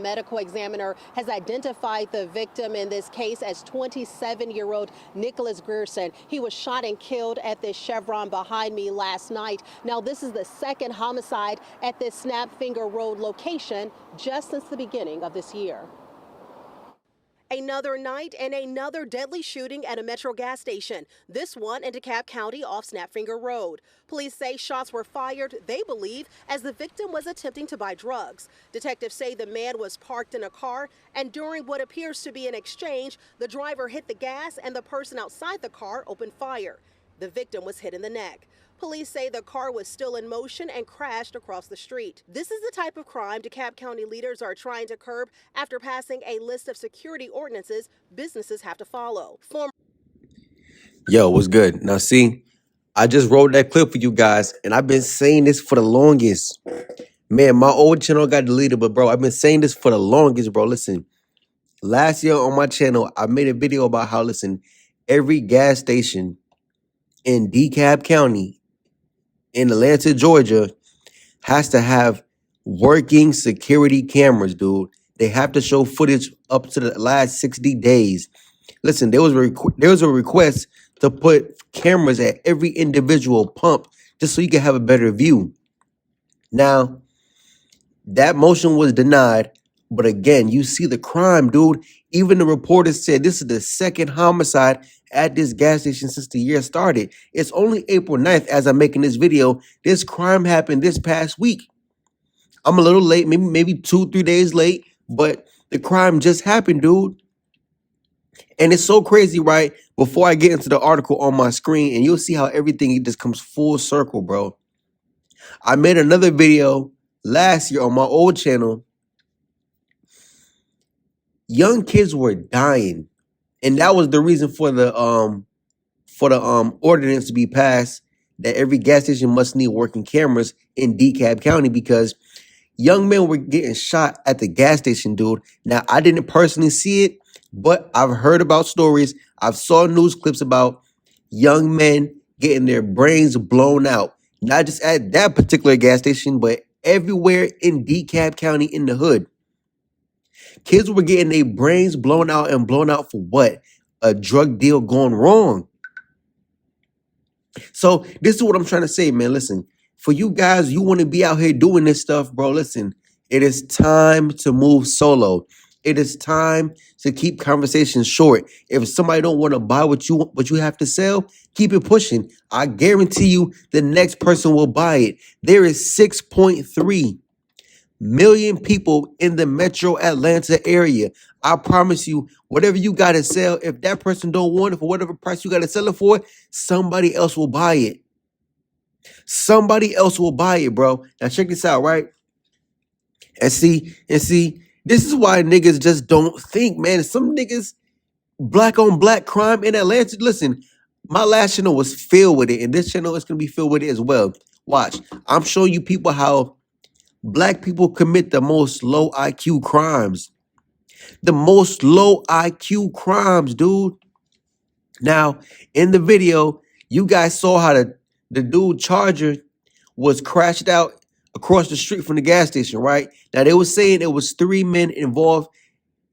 Medical examiner has identified the victim in this case as 27-year-old Nicholas Grierson. He was shot and killed at this Chevron behind me last night. Now, this is the second homicide at this Snapfinger Road location just since the beginning of this year. Another night and another deadly shooting at a Metro gas station. This one in DeKalb County off Snapfinger Road. Police say shots were fired, they believe, as the victim was attempting to buy drugs. Detectives say the man was parked in a car, and during what appears to be an exchange, the driver hit the gas and the person outside the car opened fire. The victim was hit in the neck. Police say the car was still in motion and crashed across the street. This is the type of crime DeKalb County leaders are trying to curb after passing a list of security ordinances businesses have to follow. Yo, what's good? Now, see, I just wrote that clip for you guys, and I've been saying this for the longest. Man, my old channel got deleted, but bro, I've been saying this for the longest, bro. Listen, last year on my channel, I made a video about how, listen, every gas station in DeKalb County in Atlanta, Georgia, has to have working security cameras, dude. They have to show footage up to the last 60 days. Listen, there was a request to put cameras at every individual pump just so you can have a better view. Now, that motion was denied, but again, you see the crime, dude. Even the reporter said this is the second homicide at this gas station since the year started. It's only April 9th as I'm making this video. This crime happened this past week. I'm a little late, maybe 2-3 days late, but the crime just happened, dude. And it's so crazy, right? Before I get into the article on my screen, and you'll see how everything just comes full circle, bro. I made another video last year on my old channel. Young kids were dying, and that was the reason for the ordinance to be passed that every gas station must need working cameras in DeKalb County, because young men were getting shot at the gas station, dude. Now, I didn't personally see it, but I've heard about stories. I've saw news clips about young men getting their brains blown out, not just at that particular gas station, but everywhere in DeKalb County in the hood. Kids were getting their brains blown out, and blown out for what? A drug deal gone wrong. So this is what I'm trying to say, man. Listen, for you guys, you want to be out here doing this stuff, bro. Listen, it is time to move solo. It is time to keep conversations short. If somebody don't want to buy what you have to sell, keep it pushing. I guarantee you the next person will buy it. There is 6.3 million people in the metro Atlanta area. I promise you, whatever you got to sell, if that person don't want it for whatever price you got to sell it for, somebody else will buy it. Somebody else will buy it, bro. Now check this out, right? And see, this is why niggas just don't think, man. Some niggas, black on black crime in Atlanta. Listen, my last channel was filled with it, and this channel is gonna be filled with it as well. Watch, I'm showing you people how black people commit the most low IQ crimes. The most low IQ crimes, dude. Now, in the video, you guys saw how the dude Charger was crashed out across the street from the gas station, right? Now, they were saying it was 3 men involved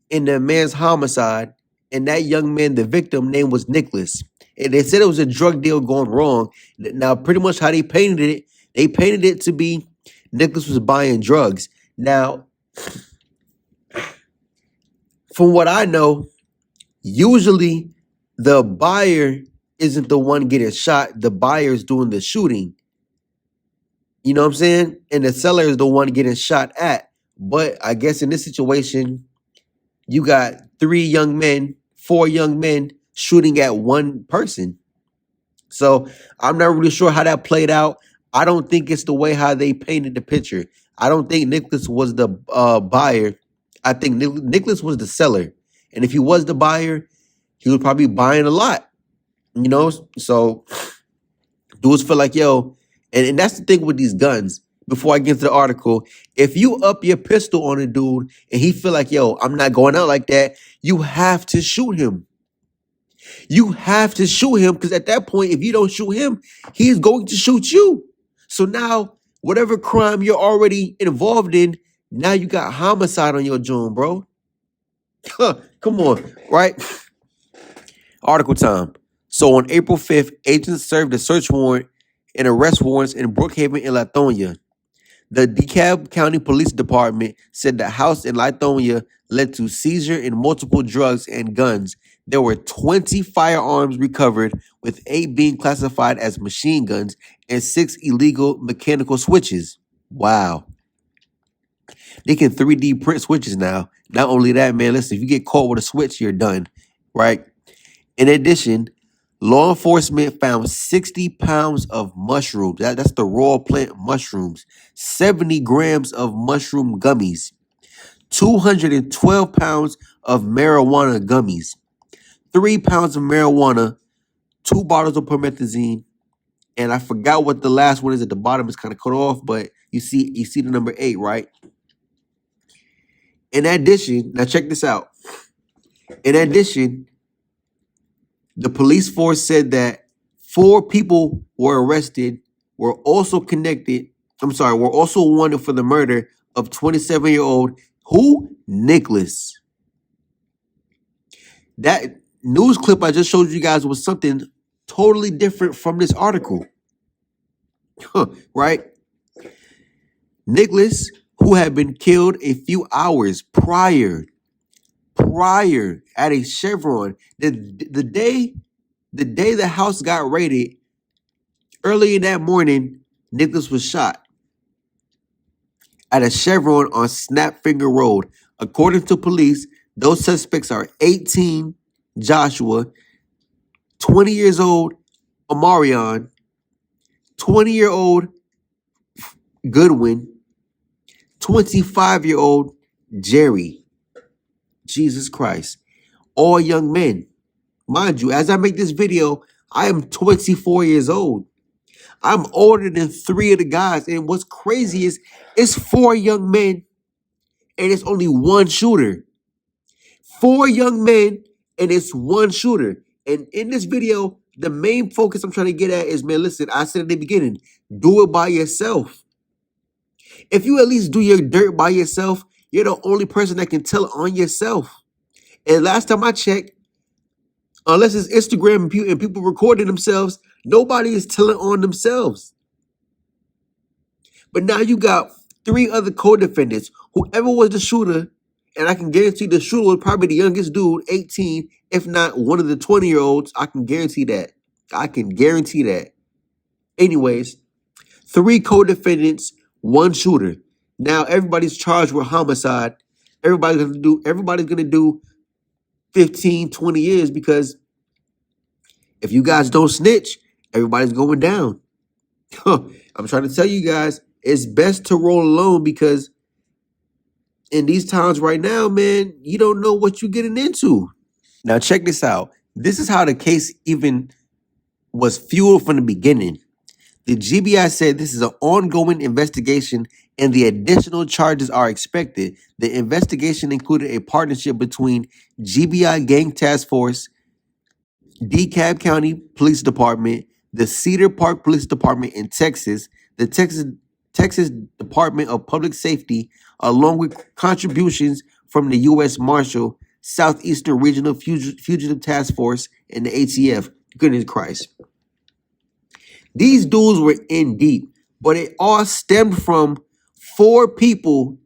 in the man's homicide, and that young man, the victim, name was Nicholas. And they said it was a drug deal going wrong. Now, pretty much how they painted it to be Nicholas was buying drugs. Now, from what I know, usually the buyer isn't the one getting shot. The buyer is doing the shooting. You know what I'm saying? And the seller is the one getting shot at. But I guess in this situation, you got 4 young men shooting at one person. So I'm not really sure how that played out. I don't think it's the way how they painted the picture. I don't think Nicholas was the buyer. I think Nicholas was the seller. And if he was the buyer, he was probably buying a lot. You know? So dudes feel like, yo, and that's the thing with these guns. Before I get into the article, if you up your pistol on a dude and he feel like, yo, I'm not going out like that, you have to shoot him. You have to shoot him, because at that point, if you don't shoot him, he's going to shoot you. So now, whatever crime you're already involved in, Now you got homicide on your joint, bro. Come on, right? Article time. So on April 5th, agents served a search warrant and arrest warrants in Brookhaven and Lithonia. The DeKalb County Police Department said the house in Lithonia led to seizure in multiple drugs and guns. There were 20 firearms recovered, with 8 being classified as machine guns and 6 illegal mechanical switches. Wow. They can 3D print switches now. Not only that, man, listen, if you get caught with a switch, you're done, right? In addition, law enforcement found 60 pounds of mushrooms. That's the raw plant mushrooms. 70 grams of mushroom gummies. 212 pounds of marijuana gummies. 3 pounds of marijuana. 2 bottles of promethazine. And I forgot what the last one is at the bottom. It's kind of cut off, but you see the number 8, right? In addition, now check this out. In addition, the police force said that 4 people were arrested, were also wanted for the murder of 27-year-old who? Nicholas. That news clip I just showed you guys was something totally different from this article. Right? Nicholas, who had been killed a few hours prior at a Chevron. The day the house got raided, early in that morning, Nicholas was shot at a Chevron on Snapfinger Road. According to police, those suspects are 18 Joshua, 20 years old Omarion, 20-year-old Goodwin, 25-year-old Jerry. Jesus Christ. All young men. Mind you, as I make this video, I am 24 years old. I'm older than 3 of the guys. And what's crazy is it's 4 young men and it's only 1 shooter. 4 young men and it's 1 shooter. And in this video, the main focus I'm trying to get at is, man, listen, I said at the beginning, do it by yourself. If you at least do your dirt by yourself, you're the only person that can tell it on yourself. And last time I checked, unless it's Instagram and people recording themselves, nobody is telling on themselves. But now you got 3 other co-defendants. Whoever was the shooter, and I can guarantee the shooter was probably the youngest dude, 18, if not one of the 20-year-olds. I can guarantee that. Anyways, 3 co-defendants, 1 shooter. Now everybody's charged with homicide. Everybody's gonna do 15, 20 years, because if you guys don't snitch, everybody's going down. I'm trying to tell you guys, it's best to roll alone, because in these times right now, man, you don't know what you're getting into. Now check this out. This is how the case even was fueled from the beginning. The GBI said this is an ongoing investigation and the additional charges are expected. The investigation included a partnership between GBI Gang Task Force, DeKalb County Police Department, the Cedar Park Police Department in Texas, the Texas Department of Public Safety, along with contributions from the U.S. Marshal, Southeastern Regional Fugitive Task Force, and the ATF. Goodness Christ. These dudes were in deep, but it all stemmed from 4 people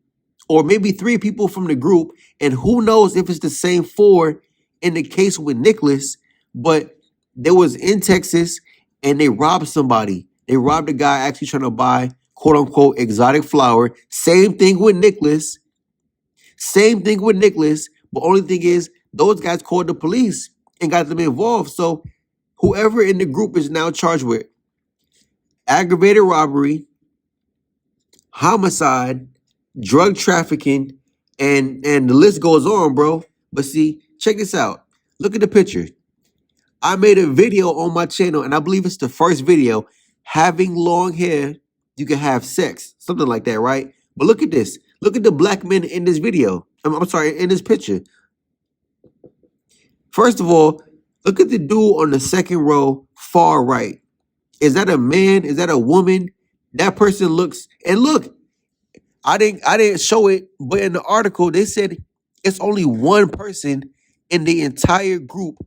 or maybe 3 people from the group, and who knows if it's the same 4 in the case with Nicholas, but they was in Texas and they robbed somebody. They robbed a guy actually trying to buy quote unquote exotic flower. Same thing with Nicholas. But only thing is those guys called the police and got them involved. So whoever in the group is now charged with aggravated robbery, homicide, drug trafficking, and the list goes on, bro. But see, check this out. Look at the picture. I made a video on my channel, and I believe it's the first video. Having long hair, you can have sex. Something like that, right? But look at this. Look at the black men in this video. I'm sorry, in this picture. First of all, look at the dude on the second row, far right. Is that a man? Is that a woman? That person looks, and look, I didn't show it, but in the article they said it's only one person in the entire group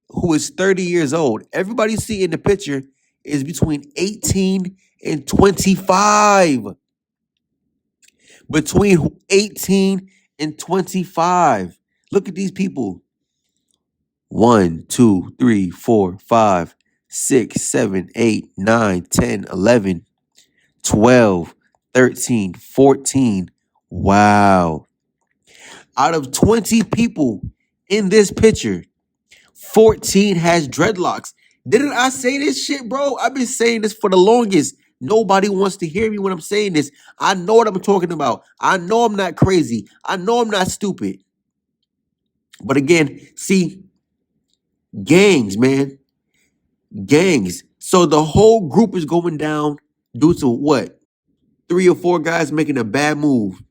who is 30 years old. Everybody you see in the picture is between 18 and 25. Between 18 and 25. Look at these people. 1, 2, 3, 4, 5, 6, 7, 8, 9, 10, 11, 12, 13, 14. Wow. Out of 20 people in this picture, 14 has dreadlocks. Didn't I say this shit, bro? I've been saying this for the longest. Nobody wants to hear me when I'm saying this. I know what I'm talking about. I know I'm not crazy. I know I'm not stupid. But again, see, gangs, man. Gangs. So the whole group is going down due to what? 3 or 4 guys making a bad move.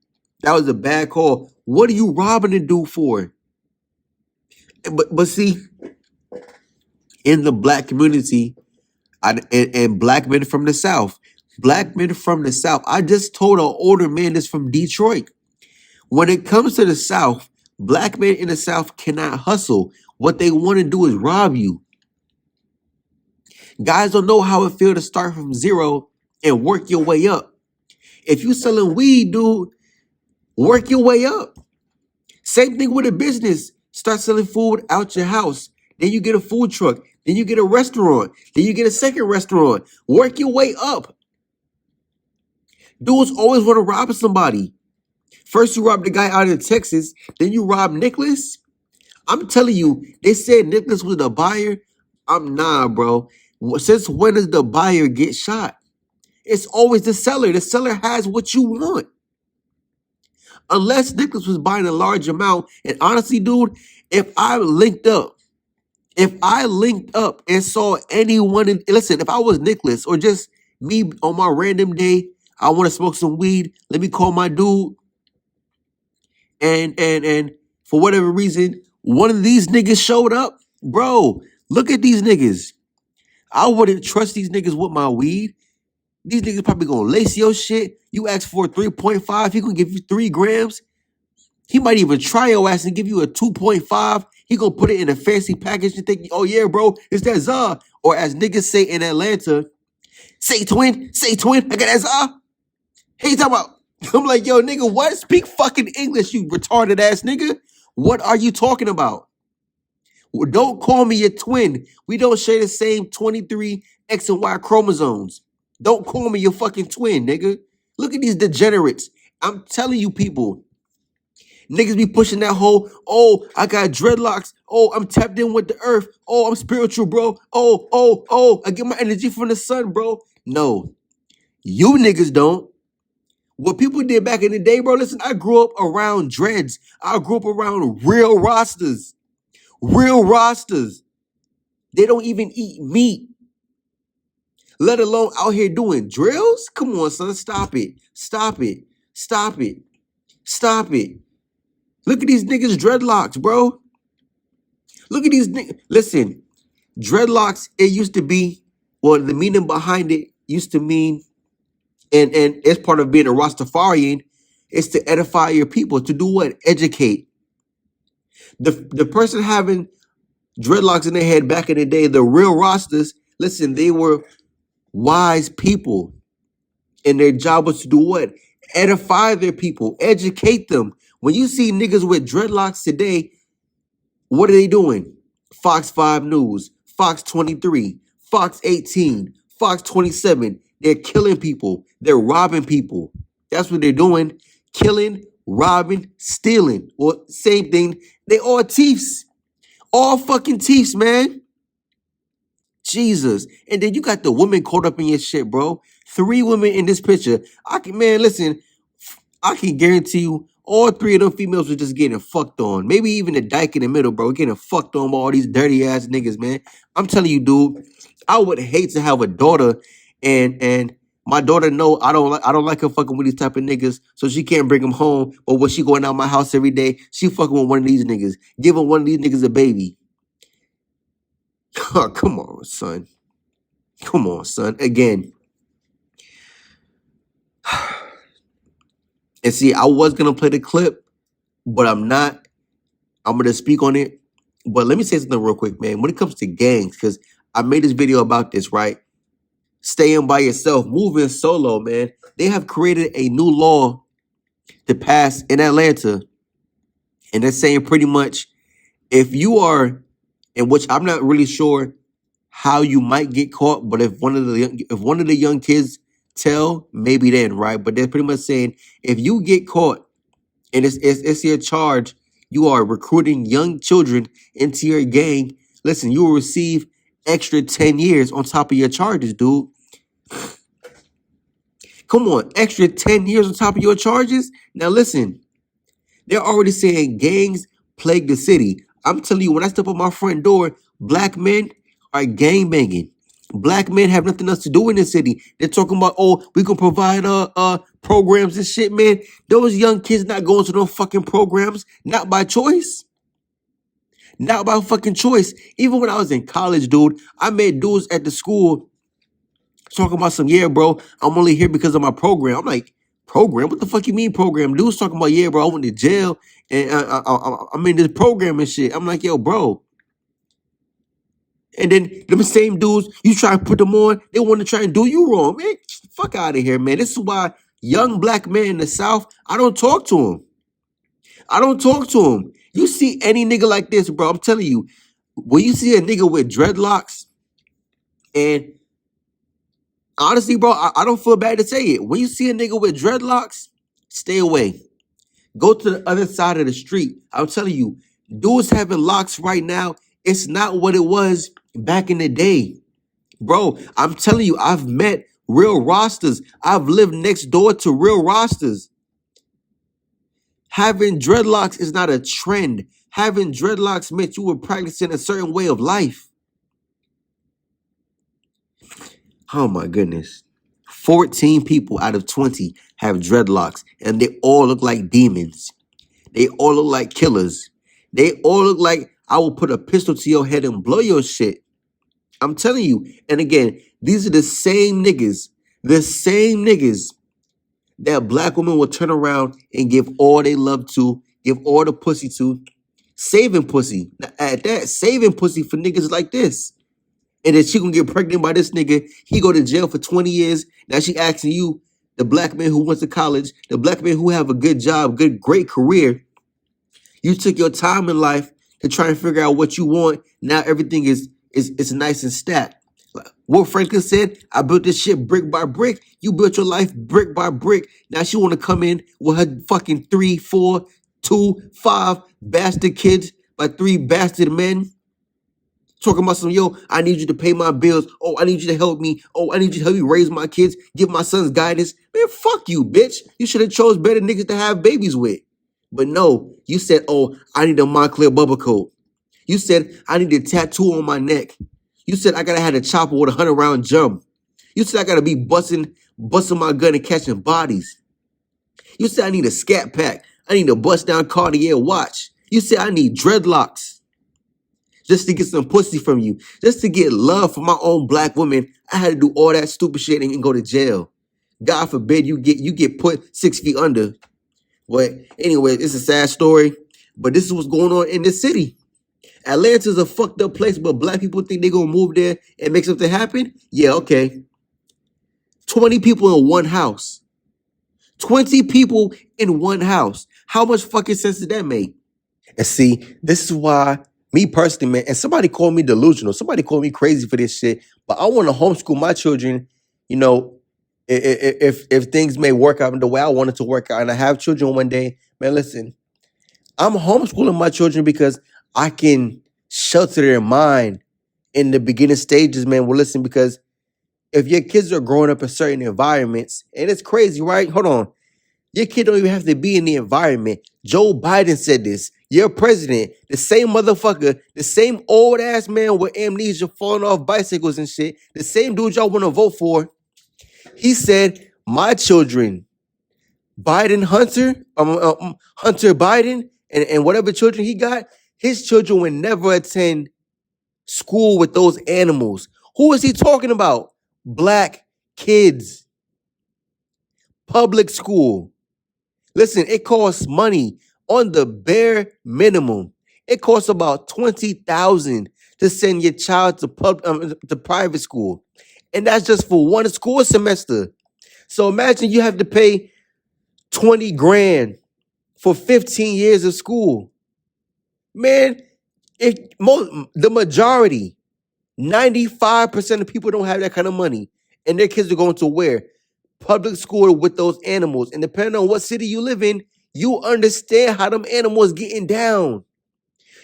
That was a bad call. What are you robbing the dude for? But see, in the black community, and black men from the South, I just told an older man this from Detroit. When it comes to the South, black men in the South cannot hustle. What they want to do is rob you. Guys don't know how it feels to start from zero and work your way up. If you selling weed, dude, work your way up. Same thing with a business. Start selling food out your house. Then you get a food truck. Then you get a restaurant. Then you get a second restaurant. Work your way up. Dudes always want to rob somebody. First you rob the guy out in Texas. Then you rob Nicholas. I'm telling you, they said Nicholas was the buyer. I'm nah, bro. Since when does the buyer get shot? It's always the seller. The seller has what you want. Unless Nicholas was buying a large amount. And honestly, dude, if I linked up and saw anyone listen, if I was Nicholas or just me on my random day, I want to smoke some weed. Let me call my dude. And for whatever reason, one of these niggas showed up. Bro, look at these niggas. I wouldn't trust these niggas with my weed. These niggas probably gonna lace your shit. You ask for 3.5, he gonna give you 3 grams. He might even try your ass and give you a 2.5. He gonna put it in a fancy package and think, oh yeah, bro, it's that za. Or as niggas say in Atlanta, say twin, I got that za. Hey, you talking about? I'm like, yo, nigga, what? Speak fucking English, you retarded ass nigga. What are you talking about? Well, don't call me your twin. We don't share the same 23 X and Y chromosomes. Don't call me your fucking twin, nigga. Look at these degenerates. I'm telling you, people. Niggas be pushing that whole, oh, I got dreadlocks. Oh, I'm tapped in with the earth. Oh, I'm spiritual, bro. Oh, I get my energy from the sun, bro. No, you niggas don't. What people did back in the day, bro, listen, I grew up around dreads. I grew up around real rosters. Real rosters. They don't even eat meat, let alone out here doing drills. Come on, son, stop it. Stop it. Stop it. Stop it. Look at these niggas' dreadlocks, bro. Look at these niggas. Listen, dreadlocks, it used to be, well, the meaning behind it used to mean, and as part of being a Rastafarian, is to edify your people. To do what? Educate. The person having dreadlocks in their head back in the day, the real Rastas, listen, they were wise people. And their job was to do what? Edify their people, educate them. When you see niggas with dreadlocks today, what are they doing? Fox 5 News, Fox 23, Fox 18, Fox 27. They're killing people. They're robbing people. That's what they're doing. Killing, robbing, stealing. Well, same thing. They all thieves. All fucking thieves, man. Jesus. And then you got the women caught up in your shit, bro. 3 women in this picture. Listen, I can guarantee you all 3 of them females were just getting fucked on. Maybe even the dyke in the middle, bro. Getting fucked on by all these dirty ass niggas, man. I'm telling you, dude, I would hate to have a daughter and my daughter know I don't like her fucking with these type of niggas, so she can't bring them home. But when she going out my house every day, she fucking with one of these niggas. Giving one of these niggas a baby. Oh, come on, son. Come on, son. Again. And see, I was gonna play the clip, but I'm not. I'm gonna speak on it. But let me say something real quick, man. When it comes to gangs, because I made this video about this, right? Staying by yourself, moving solo, man. They have created a new law to pass in Atlanta, and they're saying pretty much if you are, in which I'm not really sure how you might get caught, but if one of the young kids tell, maybe then, right? But they're pretty much saying if you get caught and it's your charge, you are recruiting young children into your gang. Listen, you will receive extra 10 years on top of your charges, dude. Come on, extra 10 years on top of your charges? Now listen, they're already saying gangs plague the city. I'm telling you, when I step on my front door, black men are gang banging. Black men have nothing else to do in the city. They're talking about, oh, we can provide programs and shit, man. Those young kids not going to those fucking programs, not by choice. Not by fucking choice. Even when I was in college, dude, I met dudes at the school talking about some, yeah, bro, I'm only here because of my program. I'm like, program? What the fuck you mean program? Dude's talking about, yeah, bro, I went to jail and I'm in this program and shit. I'm like, yo, bro. And then them same dudes, you try to put them on, they want to try and do you wrong, man. Fuck out of here, man. This is why young black men in the South, I don't talk to them. I don't talk to them. You see any nigga like this, bro, I'm telling you, when you see a nigga with dreadlocks, and honestly, bro, I don't feel bad to say it. When you see a nigga with dreadlocks, stay away. Go to the other side of the street. I'm telling you, dudes having locks right now, it's not what it was back in the day. Bro, I'm telling you, I've met real rosters. I've lived next door to real rosters. Having dreadlocks is not a trend. Having dreadlocks meant you were practicing a certain way of life. Oh my goodness. 14 people out of 20 have dreadlocks, and they all look like demons. They all look like killers. They all look like I will put a pistol to your head and blow your shit. I'm telling you. And again, these are the same niggas that black women will turn around and give all they love to, give all the pussy to, saving pussy. At that, saving pussy for niggas like this. And then she gonna get pregnant by this nigga. He go to jail for 20 years. Now she asking you, the black man who went to college, the black man who have a good job, great career. You took your time in life to try and figure out what you want. Now everything is nice and stacked. What Franklin said, I built this shit brick by brick. You built your life brick by brick. Now she want to come in with her fucking 3, 4, 2, 5 bastard kids by 3 bastard men. Talking about some, yo, I need you to pay my bills. Oh, I need you to help me. Oh, I need you to help me raise my kids, give my sons guidance. Man, fuck you, bitch. You should have chose better niggas to have babies with. But no, you said, oh, I need a Montclair bubble coat. You said, I need a tattoo on my neck. You said, I gotta have a chopper with a 100-round jump. You said, I gotta be busting my gun and catching bodies. You said, I need a scat pack. I need a bust down Cartier watch. You said, I need dreadlocks. Just to get some pussy from you, just to get love from my own black women, I had to do all that stupid shit and go to jail. God forbid you get put 6 feet under. But anyway, it's a sad story. But this is what's going on in this city. Atlanta's a fucked up place, but black people think they're gonna move there and make something happen. Yeah, okay. 20 people in one house. 20 people in one house. How much fucking sense did that make? And see, this is why, me personally, man, and somebody called me delusional. Somebody called me crazy for this shit. But I want to homeschool my children, you know, if things may work out the way I want it to work out, and I have children one day, man, listen, I'm homeschooling my children because I can shelter their mind in the beginning stages, man. Well, listen, because if your kids are growing up in certain environments, and it's crazy, right? Hold on. Your kid don't even have to be in the environment. Joe Biden said this. Your president, the same motherfucker, the same old ass man with amnesia falling off bicycles and shit, the same dude y'all want to vote for. He said, my children, Hunter Biden, and whatever children he got, his children would never attend school with those animals. Who is he talking about? Black kids. Public school. Listen, it costs money on the bare minimum. It costs about 20,000 to send your child to private school, and that's just for one school semester. So imagine you have to pay 20 grand for 15 years of school. Man, if the majority, 95% of people don't have that kind of money, and their kids are going to where? Public school with those animals. And depending on what city you live in, you understand how them animals getting down.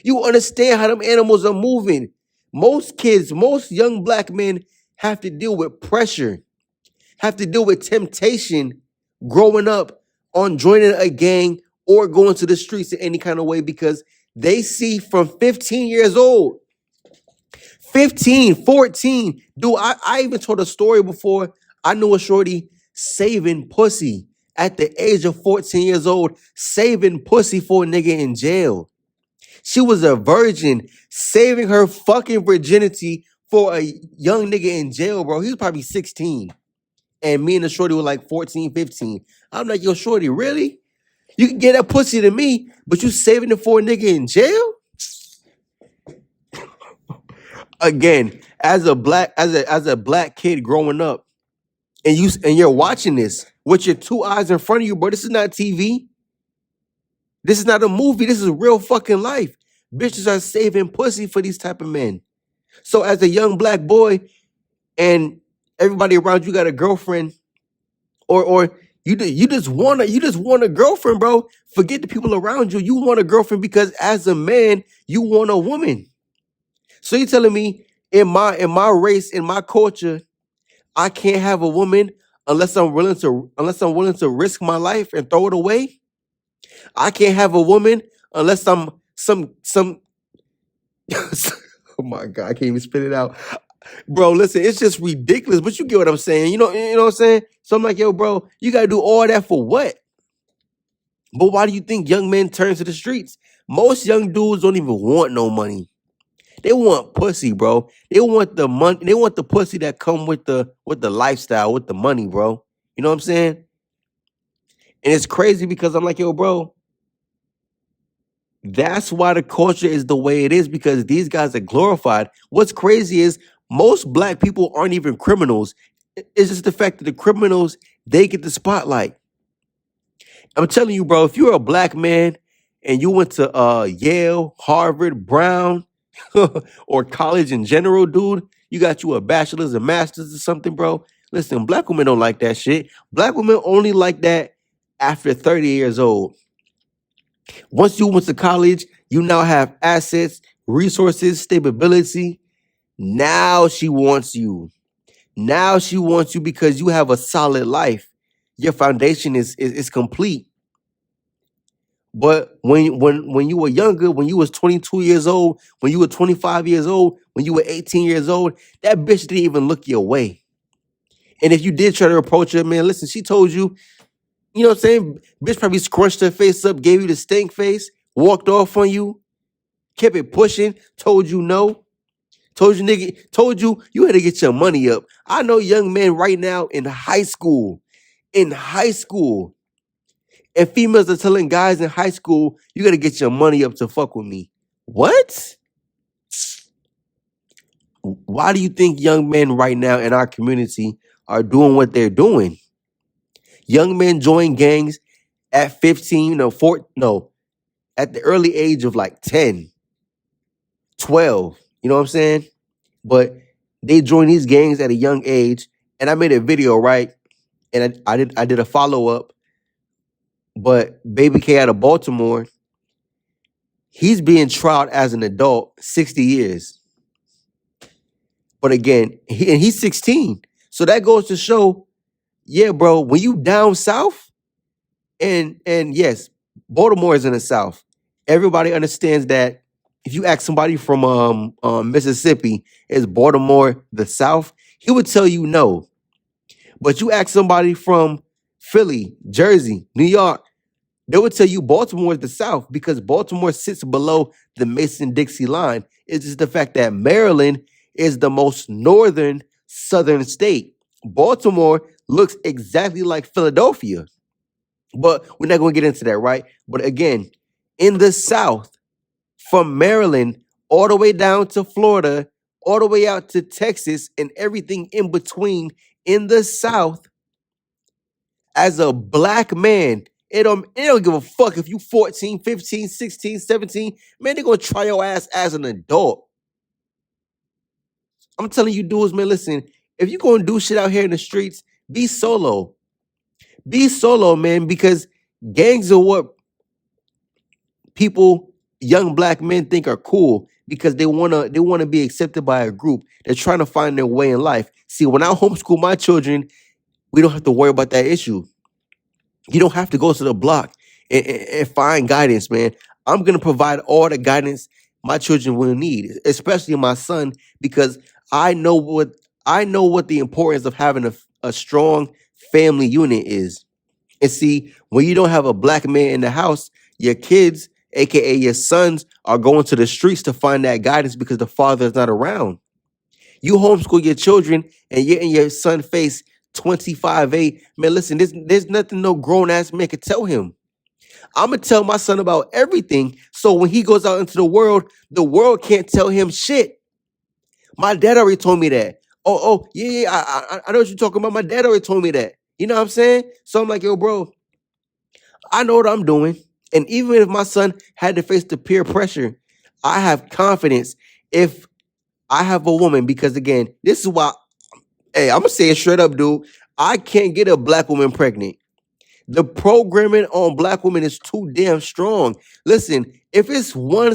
You understand how them animals are moving. Most kids, most young black men have to deal with pressure, have to deal with temptation growing up on joining a gang or going to the streets in any kind of way because they see from 15 years old, 15, 14. Dude, I even told a story before. I knew a shorty saving pussy at the age of 14 years old, saving pussy for a nigga in jail. She was a virgin, saving her fucking virginity for a young nigga in jail, bro. He was probably 16. And me and the shorty were like 14, 15. I'm like, yo, shorty, really? You can get that pussy to me, but you saving it for a nigga in jail? Again, as a black kid growing up, and you're watching this with your two eyes in front of you, bro. This is not TV. This is not a movie. This is real fucking life. Bitches are saving pussy for these type of men. So as a young black boy, and everybody around you got a girlfriend, or you just want a girlfriend, bro. Forget the people around you. You want a girlfriend because as a man, you want a woman. So you telling me in my race, in my culture, I can't have a woman unless I'm willing to risk my life and throw it away? I can't have a woman unless I'm some oh my god, I can't even spit it out. Bro, listen, it's just ridiculous, but you get what I'm saying. You know what I'm saying? So I'm like, yo, bro, you gotta do all that for what? But why do you think young men turn to the streets? Most young dudes don't even want no money. They want pussy, bro. They want the money. They want the pussy that come with the lifestyle, with the money, bro. You know what I'm saying? And it's crazy because I'm like, yo, bro, that's why the culture is the way it is, because these guys are glorified. What's crazy is most black people aren't even criminals. It's just the fact that the criminals, they get the spotlight. I'm telling you, bro, if you're a black man and you went to Yale, Harvard, Brown, or college in general, dude, you got you a bachelor's, a master's, or something, bro. Listen, black women don't like that shit. Black women only like that after 30 years old. Once you went to college, you now have assets, resources, stability. Now she wants you. Now she wants you because you have a solid life. Your foundation is complete. But when you were younger, when you was 22 years old, when you were 25 years old, when you were 18 years old, that bitch didn't even look your way. And if you did try to approach her, man, listen, she told you, you know what I'm saying? Bitch probably scrunched her face up, gave you the stink face, walked off on you, kept it pushing, told you no, told you you had to get your money up. I know young men right now in high school, and females are telling guys in high school, you got to get your money up to fuck with me. What? Why do you think young men right now in our community are doing what they're doing? Young men join gangs at 15, at the early age of like 10, 12. You know what I'm saying? But they join these gangs at a young age. And I made a video, right? And I did a follow-up. But Baby K out of Baltimore, he's being tried as an adult 60 years. But again, he's 16. So that goes to show, yeah, bro, when you down south, and yes, Baltimore is in the South. Everybody understands that if you ask somebody from Mississippi, is Baltimore the South? He would tell you no. But you ask somebody from Philly, Jersey, New York, they would tell you Baltimore is the South because Baltimore sits below the Mason-Dixie line. It's just the fact that Maryland is the most northern southern state. Baltimore looks exactly like Philadelphia. But we're not going to get into that, right? But again, in the South, from Maryland all the way down to Florida, all the way out to Texas and everything in between in the South, as a black man, it don't give a fuck if you 14, 15, 16, 17. Man, they're going to try your ass as an adult. I'm telling you dudes, man, listen, if you going to do shit out here in the streets, be solo. Be solo, man, because gangs are what people, young black men, think are cool because they wanna be accepted by a group. They're trying to find their way in life. See, when I homeschool my children, we don't have to worry about that issue. You don't have to go to the block and find guidance, man. I'm gonna provide all the guidance my children will need, especially my son, because I know what the importance of having a strong family unit is. And see, when you don't have a black man in the house, your kids, aka your sons, are going to the streets to find that guidance because the father is not around. You homeschool your children and you're in your son face 25-8. Man, listen, there's nothing no grown ass man can tell him. I'm gonna tell my son about everything. So when he goes out into the world can't tell him shit. My dad already told me that. Oh, yeah, I know what you're talking about. My dad already told me that. You know what I'm saying? So I'm like, yo, bro, I know what I'm doing. And even if my son had to face the peer pressure, I have confidence if I have a woman, because again, this is why, hey, I'm gonna say it straight up, dude. I can't get a black woman pregnant. The programming on black women is too damn strong. Listen, if it's one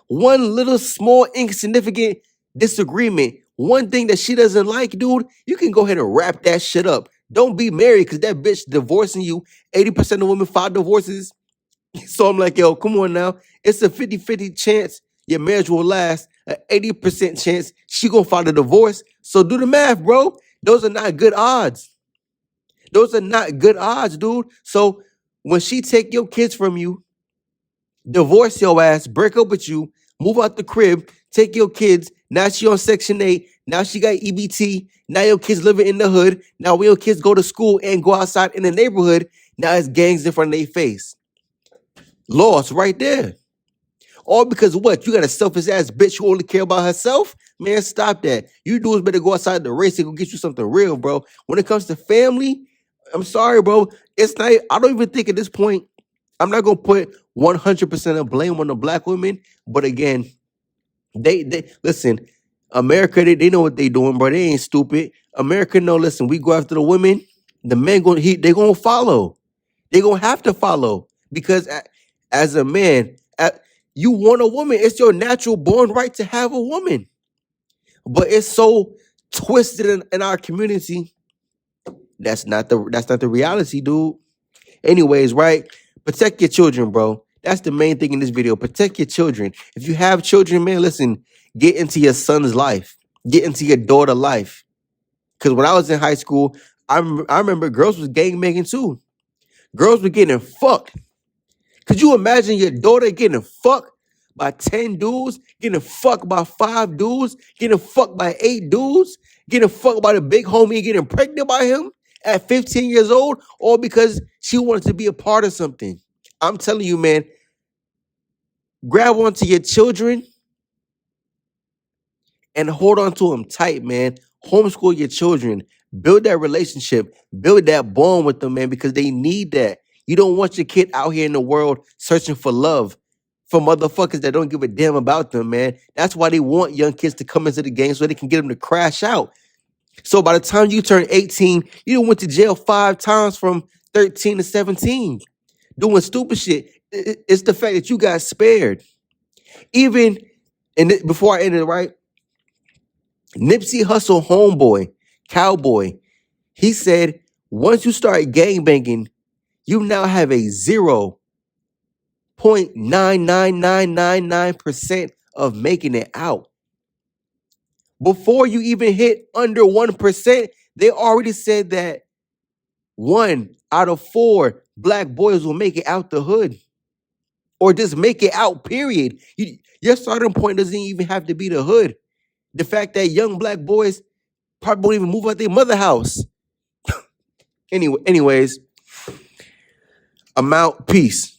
little small insignificant disagreement, one thing that she doesn't like, dude, you can go ahead and wrap that shit up. Don't be married because that bitch divorcing you. 80% of women file divorces. So I'm like, yo, come on now. It's a 50-50 chance your marriage will last, an 80% chance she gonna file a divorce. So do the math, bro. Those are not good odds. Those are not good odds, dude. So when she take your kids from you, divorce your ass, break up with you, move out the crib, take your kids. Now she on Section 8. Now she got EBT. Now your kids living in the hood. Now when your kids go to school and go outside in the neighborhood, now it's gangs in front of their face. Lost right there. All because what? You got a selfish ass bitch who only care about herself? Man, stop that. You dudes better go outside the race and go get you something real, bro. When it comes to family, I'm sorry, bro. It's not, I don't even think at this point, I'm not gonna put 100% of blame on the black women. But again, they listen, America, they know what they doing, bro. They ain't stupid. America know, listen, we go after the women, the men they gonna follow. They gonna have to follow because as a man, you want a woman. It's your natural born right to have a woman. But it's so twisted in our community. That's not the reality, dude. Anyways, right? Protect your children, bro. That's the main thing in this video. Protect your children. If you have children, man, listen, get into your son's life. Get into your daughter's life. Because when I was in high school, I remember girls was gang banging too. Girls were getting fucked. Could you imagine your daughter getting fucked by 10 dudes, getting fucked by 5 dudes, getting fucked by 8 dudes, getting fucked by the big homie, getting pregnant by him at 15 years old, all because she wanted to be a part of something? I'm telling you, man, grab onto your children and hold on to them tight, man. Homeschool your children. Build that relationship. Build that bond with them, man, because they need that. You don't want your kid out here in the world searching for love from motherfuckers that don't give a damn about them, man. That's why they want young kids to come into the game so they can get them to crash out. So by the time you turn 18, you done went to jail 5 times from 13 to 17 doing stupid shit. It's the fact that you got spared. Even, and before I end it, right? Nipsey Hussle homeboy, Cowboy, he said, once you start gangbanging, you now have a 0.99999% of making it out. Before you even hit under 1%, they already said that 1 out of 4 black boys will make it out the hood. Or just make it out, period. Your starting point doesn't even have to be the hood. The fact that young black boys probably won't even move out their mother house. Anyways, I'm out. Peace.